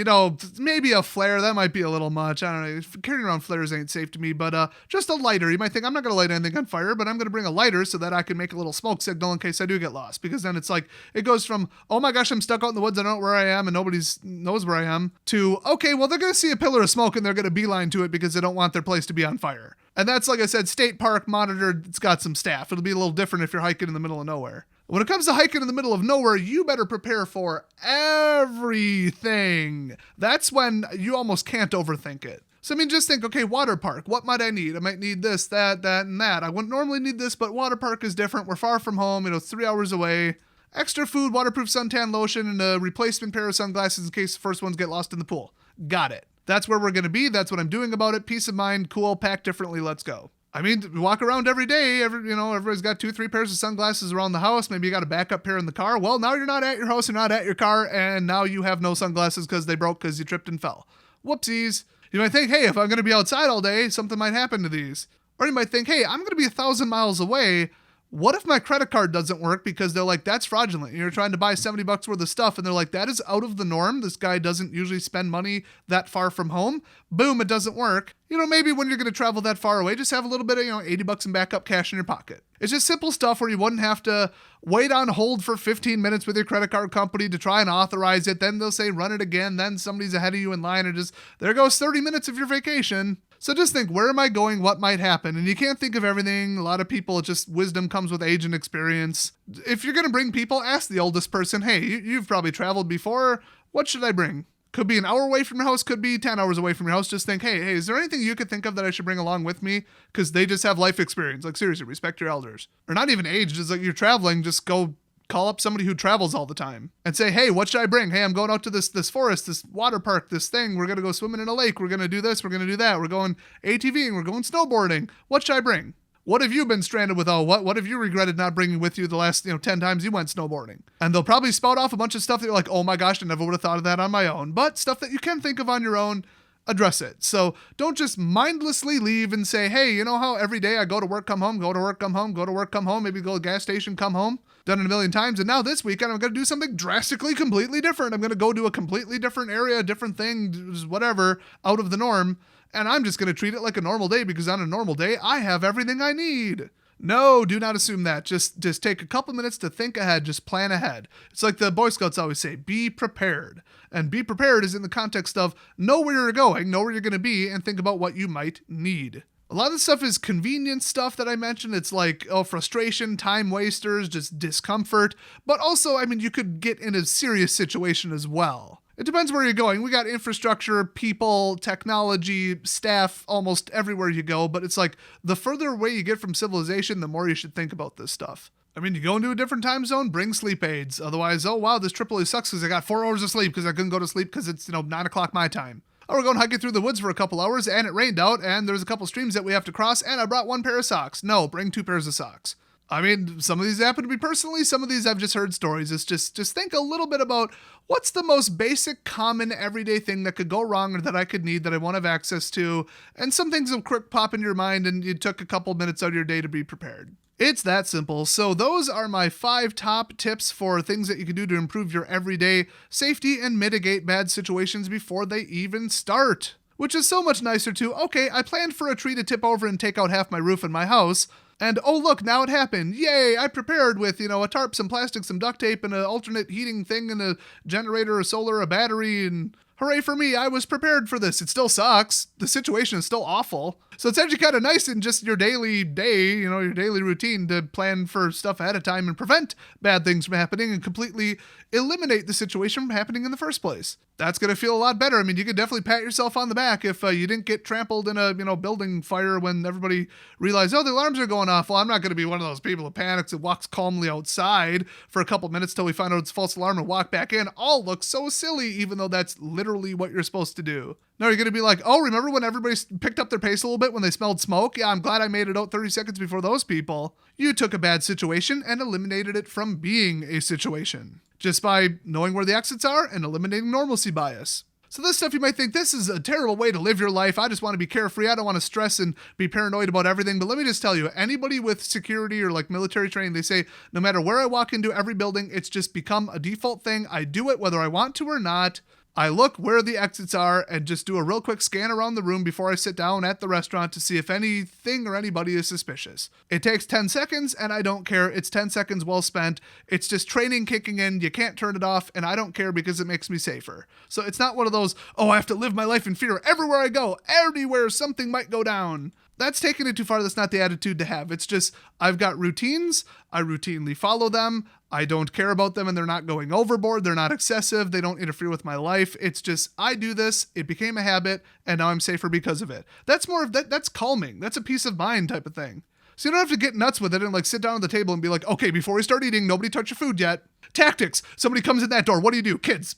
maybe a flare, that might be a little much. I don't know. Carrying around flares ain't safe to me, but just a lighter. You might think, I'm not going to light anything on fire, but I'm going to bring a lighter so that I can make a little smoke signal in case I do get lost. Because then it's like, it goes from, oh my gosh, I'm stuck out in the woods, I don't know where I am, and nobody knows where I am, to, okay, well, they're going to see a pillar of smoke and they're going to beeline to it because they don't want their place to be on fire. And that's, like I said, state park monitored. It's got some staff. It'll be a little different if you're hiking in the middle of nowhere. When it comes to hiking in the middle of nowhere, you better prepare for everything. That's when you almost can't overthink it. So, just think, okay, water park, what might I need? I might need this, that, and that. I wouldn't normally need this, but water park is different. We're far from home, 3 hours away. Extra food, waterproof suntan lotion, and a replacement pair of sunglasses in case the first ones get lost in the pool. Got it. That's where we're going to be. That's what I'm doing about it. Peace of mind, cool, pack differently, let's go. We walk around every day. Everybody's got 2-3 pairs of sunglasses around the house. Maybe you got a backup pair in the car. Well, now you're not at your house, you're not at your car, and now you have no sunglasses because they broke because you tripped and fell. Whoopsies. You might think, hey, if I'm going to be outside all day, something might happen to these. Or you might think, hey, I'm going to be 1,000 miles away. What if my credit card doesn't work because they're like, that's fraudulent. You're trying to buy $70 worth of stuff and they're like, that is out of the norm. This guy doesn't usually spend money that far from home. Boom, it doesn't work. Maybe when you're going to travel that far away, just have a little bit of, $80 in backup cash in your pocket. It's just simple stuff where you wouldn't have to wait on hold for 15 minutes with your credit card company to try and authorize it. Then they'll say run it again. Then somebody's ahead of you in line, and just there goes 30 minutes of your vacation. So just think, where am I going? What might happen? And you can't think of everything. A lot of people, just wisdom comes with age and experience. If you're going to bring people, ask the oldest person, hey, you've probably traveled before. What should I bring? Could be an hour away from your house, could be 10 hours away from your house. Just think, hey, is there anything you could think of that I should bring along with me? Because they just have life experience. Like, seriously, respect your elders. Or not even age, just like you're traveling, just go call up somebody who travels all the time and say, hey, what should I bring? Hey, I'm going out to this forest, this water park, this thing. We're going to go swimming in a lake. We're going to do this. We're going to do that. We're going ATVing. We're going snowboarding. What should I bring? What have you been stranded with? Oh, what have you regretted not bringing with you the last 10 times you went snowboarding? And they'll probably spout off a bunch of stuff that you're like, oh my gosh, I never would have thought of that on my own. But stuff that you can think of on your own, address it. So don't just mindlessly leave and say, hey, you know how every day I go to work, come home, go to work, come home, go to work, come home, maybe go to the gas station, come home. Done it a million times. And now this weekend, I'm going to do something drastically, completely different. I'm going to go to a completely different area, different thing, whatever, out of the norm. And I'm just going to treat it like a normal day because on a normal day, I have everything I need. No, do not assume that. Just take a couple minutes to think ahead. Just plan ahead. It's like the Boy Scouts always say, be prepared. And be prepared is in the context of know where you're going, know where you're going to be, and think about what you might need. A lot of the stuff is convenience stuff that I mentioned. It's like, frustration, time wasters, just discomfort. But also, you could get in a serious situation as well. It depends where you're going. We got infrastructure, people, technology, staff, almost everywhere you go. But it's like the further away you get from civilization, the more you should think about this stuff. You go into a different time zone, bring sleep aids. Otherwise, oh wow, this trip really sucks because I got 4 hours of sleep because I couldn't go to sleep because it's 9 o'clock my time. Oh, we're going hiking through the woods for a couple hours and it rained out and there's a couple streams that we have to cross and I brought 1 pair of socks. No, bring 2 pairs of socks. Some of these happen to me personally. Some of these I've just heard stories. It's just think a little bit about what's the most basic, common, everyday thing that could go wrong or that I could need that I won't have access to. And some things will quick pop in your mind and you took a couple minutes out of your day to be prepared. It's that simple. So those are my 5 top tips for things that you can do to improve your everyday safety and mitigate bad situations before they even start. Which is so much nicer too. Okay, I planned for a tree to tip over and take out half my roof in my house. And oh look, now it happened. Yay, I prepared with, a tarp, some plastic, some duct tape, and an alternate heating thing, and a generator, a solar, a battery, and hooray for me, I was prepared for this. It still sucks. The situation is still awful. So it's actually kind of nice in just your daily day, your daily routine to plan for stuff ahead of time and prevent bad things from happening and completely eliminate the situation from happening in the first place. That's going to feel a lot better. You could definitely pat yourself on the back if you didn't get trampled in a, building fire when everybody realized, the alarms are going off. Well, I'm not going to be one of those people who panics and walks calmly outside for a couple minutes till we find out it's a false alarm and walk back in. All looks so silly, even though that's literally what you're supposed to do. No, you're going to be like, oh, remember when everybody picked up their pace a little bit when they smelled smoke? Yeah, I'm glad I made it out 30 seconds before those people. You took a bad situation and eliminated it from being a situation, just by knowing where the exits are and eliminating normalcy bias. So this stuff you might think, this is a terrible way to live your life. I just want to be carefree. I don't want to stress and be paranoid about everything. But let me just tell you, anybody with security or like military training, they say, no matter where I walk into every building, it's just become a default thing. I do it whether I want to or not. I look where the exits are and just do a real quick scan around the room before I sit down at the restaurant to see if anything or anybody is suspicious. It takes 10 seconds and I don't care. It's 10 seconds well spent. It's just training kicking in. You can't turn it off and I don't care because it makes me safer. So it's not one of those, I have to live my life in fear everywhere I go. Everywhere something might go down. That's taking it too far. That's not the attitude to have. It's just, I've got routines. I routinely follow them. I don't care about them and they're not going overboard. They're not excessive. They don't interfere with my life. It's just, I do this. It became a habit and now I'm safer because of it. That's more of that. That's calming. That's a peace of mind type of thing. So you don't have to get nuts with it and like sit down at the table and be like, okay, before we start eating, nobody touch your food yet. Tactics. Somebody comes in that door. What do? Kids.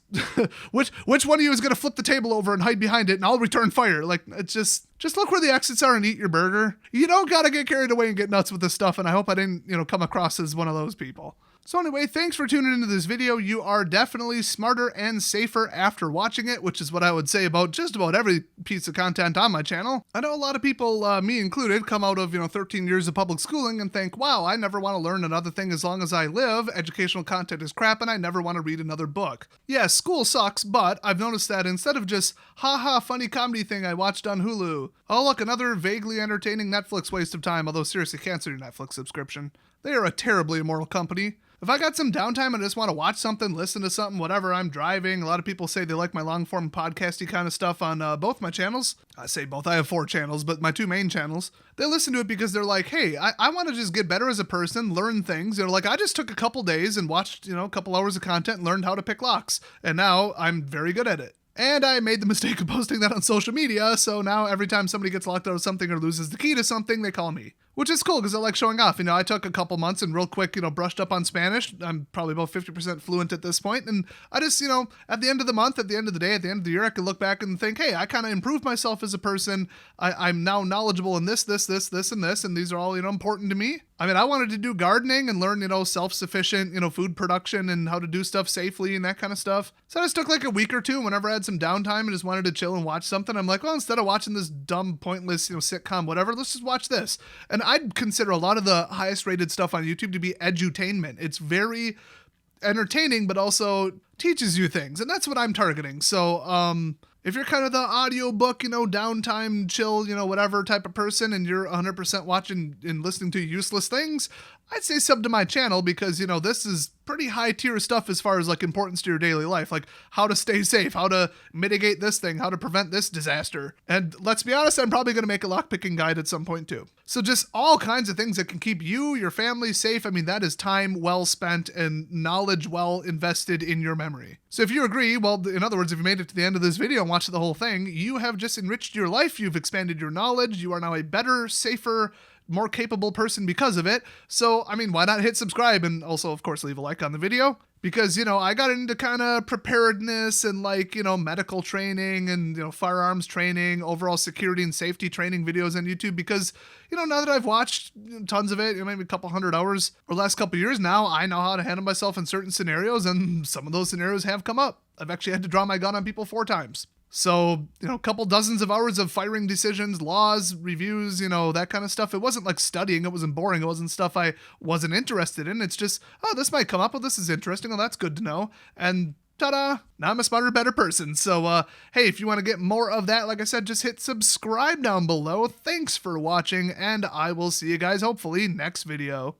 which one of you is going to flip the table over and hide behind it and I'll return fire? Like, it's just look where the exits are and eat your burger. You don't got to get carried away and get nuts with this stuff. And I hope I didn't, come across as one of those people. So anyway, thanks for tuning into this video. You are definitely smarter and safer after watching it, which is what I would say about just about every piece of content on my channel. I know a lot of people, me included, come out of 13 years of public schooling and think, wow, I never want to learn another thing as long as I live. Educational content is crap and I never want to read another book. Yeah, school sucks, but I've noticed that instead of just haha funny comedy thing I watched on Hulu, oh look, another vaguely entertaining Netflix waste of time, although seriously, cancel your Netflix subscription. They are a terribly immoral company. If I got some downtime and I just want to watch something, listen to something, whatever, I'm driving. A lot of people say they like my long-form podcasty kind of stuff on both my channels. I say both. I have 4 channels, but my 2 main channels. They listen to it because they're like, hey, I want to just get better as a person, learn things. Like, I just took a couple days and watched, a couple hours of content and learned how to pick locks. And now I'm very good at it. And I made the mistake of posting that on social media, so now every time somebody gets locked out of something or loses the key to something, they call me. Which is cool because I like showing off. I took a couple months and real quick, brushed up on Spanish. I'm probably about 50% fluent at this point. And I just, at the end of the month, at the end of the day, at the end of the year, I could look back and think, hey, I kind of improved myself as a person. I'm now knowledgeable in this, and this, and these are all, important to me. I wanted to do gardening and learn, self-sufficient, food production and how to do stuff safely and that kind of stuff. So I just took like a week or two whenever I had some downtime and just wanted to chill and watch something. I'm like, well, instead of watching this dumb, pointless, sitcom, whatever, let's just watch this. And I'd consider a lot of the highest rated stuff on YouTube to be edutainment. It's very entertaining, but also teaches you things. And that's what I'm targeting. So, if you're kind of the audiobook, downtime, chill, whatever type of person, and you're 100% watching and listening to useless things, I'd say sub to my channel because, this is pretty high tier stuff as far as like importance to your daily life, like how to stay safe, how to mitigate this thing, how to prevent this disaster. And let's be honest, I'm probably going to make a lockpicking guide at some point too. So just all kinds of things that can keep you, your family safe. That is time well spent and knowledge well invested in your memory. So if you agree, well, in other words, if you made it to the end of this video and watched the whole thing, you have just enriched your life. You've expanded your knowledge. You are now a better, safer, more capable person because of it. So, why not hit subscribe and also, of course, leave a like on the video? Because, I got into kind of preparedness and medical training and, firearms training, overall security and safety training videos on YouTube because, now that I've watched tons of it, maybe a couple hundred hours or last couple years now, I know how to handle myself in certain scenarios and some of those scenarios have come up. I've actually had to draw my gun on people 4 times. So, a couple dozens of hours of firing decisions, laws, reviews, that kind of stuff. It wasn't like studying. It wasn't boring. It wasn't stuff I wasn't interested in. It's just, oh, this might come up. Well, this is interesting. Well, that's good to know. And ta-da, now I'm a smarter, better person. So, hey, if you want to get more of that, like I said, just hit subscribe down below. Thanks for watching, and I will see you guys hopefully next video.